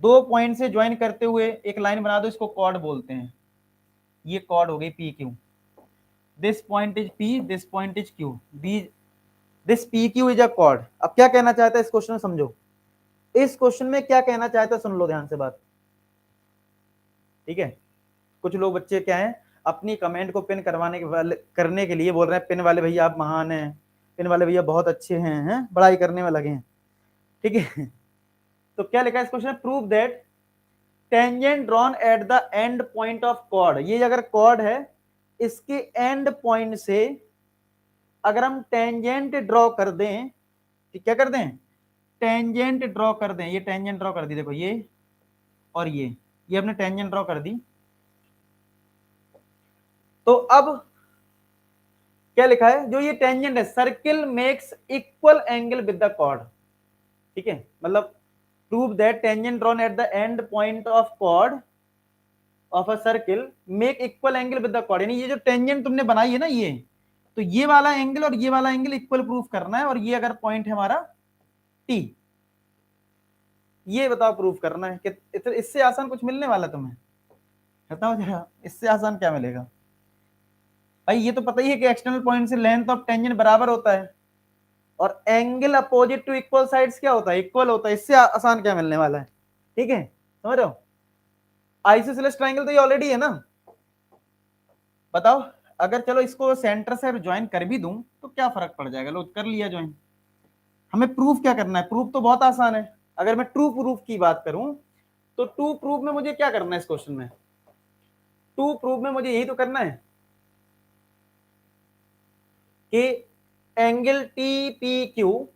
दो पॉइंट से ज्वाइन करते हुए एक लाइन बना दो, इसको कॉर्ड बोलते हैं। ये कॉर्ड हो गई P Q. This point is P, this point is Q, this P Q is a cord. अब क्या कहना चाहता है इस क्वेश्चन में, समझो इस क्वेश्चन में क्या कहना चाहता है, सुन लो ध्यान से बात, ठीक है। कुछ लोग बच्चे क्या है, अपनी कमेंट को पिन करने के लिए बोल रहे हैं, पिन वाले भैया आप महान हैं, पिन वाले भैया बहुत अच्छे हैं, बड़ाई करने में लगे हैं, ठीक है। तो क्या लिखा है इस क्वेश्चन में, prove that tangent drawn at the end point of chord. ये अगर कॉर्ड है, इसके एंड पॉइंट से अगर हम टेंजेंट ड्रॉ कर दें, क्या कर दें, टेंजेंट ड्रॉ कर दें, ये टेंजेंट ड्रॉ कर दी, देखो ये और ये हमने टेंजेंट ड्रॉ कर दी। तो अब क्या लिखा है, जो ये टेंजेंट है, circle makes equal angle with the chord, ठीक है। मतलब prove that tangent drawn at the end point of chord of a circle make equal angle with the chord. यानी ये जो टेंजेंट तुमने बनाई है ना, ये तो ये वाला एंगल और ये वाला एंगल इक्वल प्रूफ करना है, और ये अगर पॉइंट है हमारा टी, ये बताओ प्रूफ करना है कि इससे आसान कुछ मिलने वाला तुम्हें, बताओ जरा, इससे आसान क्या मिलेगा भाई। ये तो पता ही है कि एक्सटर्नल पॉइंट से लेंथ ऑफ टेंजेंट बराबर होता है, और angle opposite to equal sides क्या होता है, इक्वल होता है। इससे आसान क्या मिलने वाला है, ठीक है, समझ रहे हो। आइसोसेलेस ट्रायंगल तो ये ऑलरेडी है ना, बताओ अगर चलो इसको सेंटर से ज्वाइन कर भी दूं तो क्या फर्क पड़ जाएगा, लो कर लिया ज्वाइन। हमें प्रूफ क्या करना है, प्रूफ तो बहुत आसान है। अगर मैं ट्रू प्रूफ की बात करूं तो ट्रू प्रूफ में मुझे क्या करना है इस क्वेश्चन में, ट्रू प्रूफ में मुझे यही तो करना है कि angle T P Q,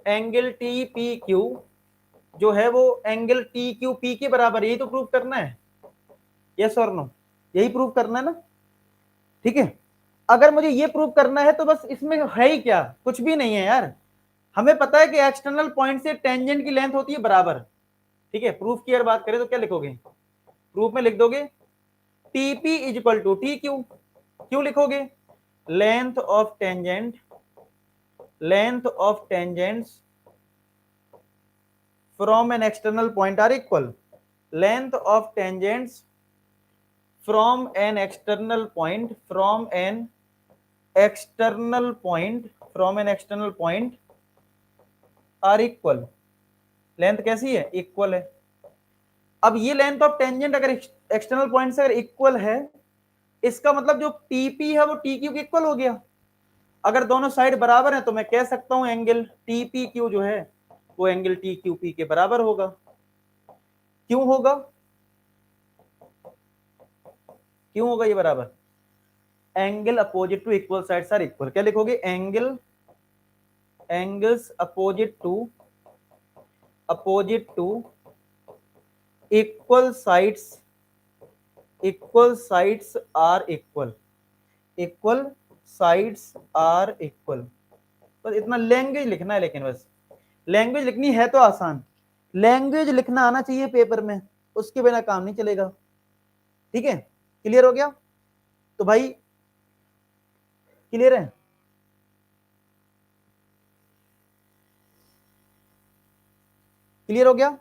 angle T P Q जो है वो एंगल टी क्यू पी के बराबर, यही तो प्रूफ करना है, यस और नो, यही प्रूफ करना है ना, ठीक है। अगर मुझे ये प्रूव करना है तो बस इसमें है ही क्या, कुछ भी नहीं है यार। हमें पता है कि एक्सटर्नल पॉइंट से टेंजेंट की लेंथ होती है बराबर, ठीक है। प्रूफ की अगर बात करें तो क्या लिखोगे, प्रूफ में लिख दोगे TP is equal to T Q, क्यों लिखोगे, length of tangent, length of tangents from an external point are equal, length of tangents from an external point, from an external point, from an external point are equal. Length कैसी है, equal है। अब ये length of tangent अगर external point से अगर equal है, इसका मतलब जो टीपी है वो टी क्यू इक्वल हो गया। अगर दोनों साइड बराबर है तो मैं कह सकता हूं एंगल टीपी क्यू जो है वो एंगल टी क्यू पी के बराबर होगा। क्यों होगा, क्यों होगा ये बराबर, angle opposite to equal sides are equal. क्या लिखोगे, angle, angles opposite to equal sides, equal sides are equal, equal sides are equal. बस इतना लैंग्वेज लिखना है, लेकिन बस लैंग्वेज लिखनी है तो आसान, लैंग्वेज लिखना आना चाहिए पेपर में, उसके बिना काम नहीं चलेगा, ठीक है। क्लियर हो गया, तो भाई क्लियर है, क्लियर हो गया।